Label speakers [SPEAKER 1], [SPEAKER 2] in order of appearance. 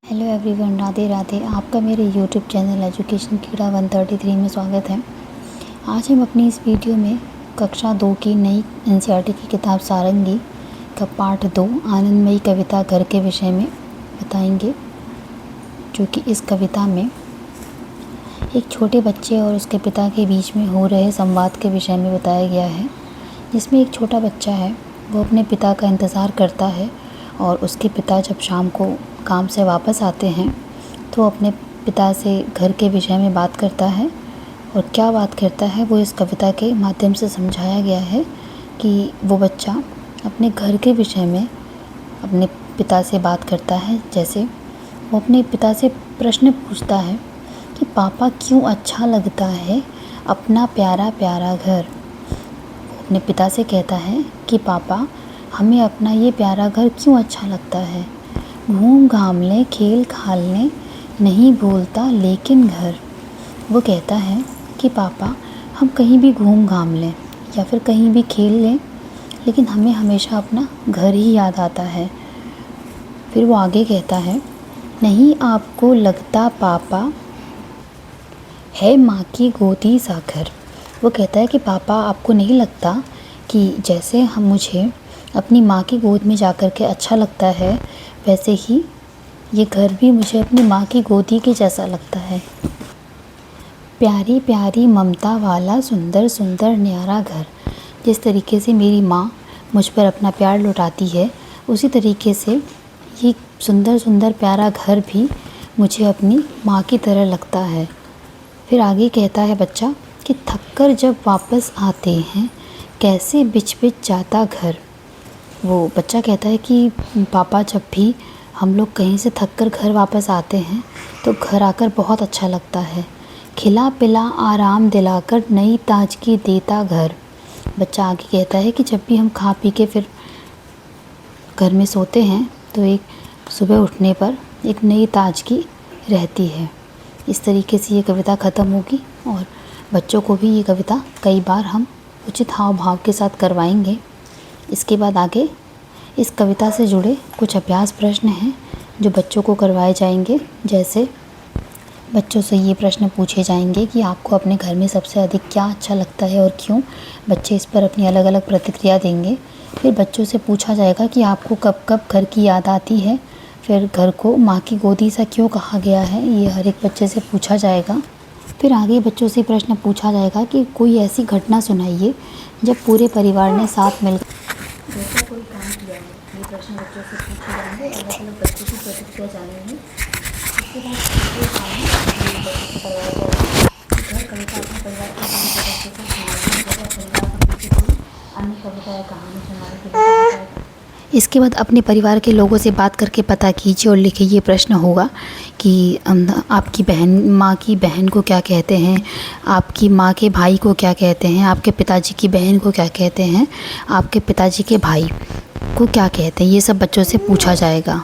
[SPEAKER 1] Hello everyone, Radhe Radhe. आपका मेरे YouTube channel education कीड़ा 133 में स्वागत है। आज हम अपनी इस वीडियो में कक्षा 2 की नई एनसीईआरटी की किताब सारंगी का पाठ 2 आनंदमयी कविता घर के विषय में बताएंगे, जो कि इस कविता में एक छोटे बच्चे और उसके पिता के बीच में हो रहे संवाद के विषय में बताया गया है। जिसमें एक छोटा बच्चा है, वो अपने पिता का इंतज़ार करता है और उसके पिता जब शाम को काम से वापस आते हैं तो अपने पिता से घर के विषय में बात करता है। और क्या बात करता है वो इस कविता के माध्यम से समझाया गया है कि वो बच्चा अपने घर के विषय में अपने पिता से बात करता है। जैसे वो अपने पिता से प्रश्न पूछता है कि पापा क्यों अच्छा लगता है अपना प्यारा प्यारा घर। वो अपने पिता से कहता है कि पापा हमें अपना ये प्यारा घर क्यों अच्छा लगता है। घूम घाम लें खेल खाल लें नहीं भूलता लेकिन घर। वो कहता है कि पापा हम कहीं भी घूम घाम लें या फिर कहीं भी खेल लें, लेकिन हमें हमेशा अपना घर ही याद आता है। फिर वो आगे कहता है, नहीं आपको लगता पापा है माँ की गोदी सा घर। वो कहता है कि पापा आपको नहीं लगता कि जैसे हम मुझे अपनी माँ की गोद में जाकर के अच्छा लगता है, वैसे ही ये घर भी मुझे अपनी माँ की गोदी के जैसा लगता है। प्यारी प्यारी ममता वाला सुंदर सुंदर न्यारा घर। जिस तरीके से मेरी माँ मुझ पर अपना प्यार लुटाती है, उसी तरीके से ये सुंदर सुंदर प्यारा घर भी मुझे अपनी माँ की तरह लगता है। फिर आगे कहता है बच्चा कि थककर जब वापस आते हैं कैसे बिछ बिछ जाता घर। वो बच्चा कहता है कि पापा जब भी हम लोग कहीं से थक कर घर वापस आते हैं तो घर आकर बहुत अच्छा लगता है। खिला पिला आराम दिलाकर नई ताजगी देता घर। बच्चा आगे कहता है कि जब भी हम खा पी के फिर घर में सोते हैं तो एक सुबह उठने पर एक नई ताजगी रहती है। इस तरीके से ये कविता ख़त्म होगी और बच्चों को भी ये कविता कई बार हम उचित हाव भाव के साथ करवाएंगे। इसके बाद आगे इस कविता से जुड़े कुछ अभ्यास प्रश्न हैं जो बच्चों को करवाए जाएंगे। जैसे बच्चों से ये प्रश्न पूछे जाएंगे कि आपको अपने घर में सबसे अधिक क्या अच्छा लगता है और क्यों। बच्चे इस पर अपनी अलग अलग प्रतिक्रिया देंगे। फिर बच्चों से पूछा जाएगा कि आपको कब कब घर की याद आती है। फिर घर को माँ की गोदी सा क्यों कहा गया है, ये हर एक बच्चे से पूछा जाएगा। फिर आगे बच्चों से प्रश्न पूछा जाएगा कि कोई ऐसी घटना सुनाइए जब पूरे परिवार ने साथ मिलकर जैसा कोई काम किया है। ये प्रश्न बच्चों से पूछे जाएंगे, अलग अलग बच्चों की प्रतिक्रिया जानेंगे। इसके बाद ये काम बच्चों से करवाया जाएगा कि घर कविता अपने परिवार के अन्य सदस्यों को सुनाइए। जब परिवार में किसी कोई अन्य कविता या कहानी सुनाने के लिए कहा जाएगा। इसके बाद अपने परिवार के लोगों से बात करके पता कीजिए और लिखिए। ये प्रश्न होगा कि आपकी बहन माँ की बहन को क्या कहते हैं, आपकी माँ के भाई को क्या कहते हैं, आपके पिताजी की बहन को क्या कहते हैं, आपके पिताजी के भाई को क्या कहते हैं। ये सब बच्चों से पूछा जाएगा।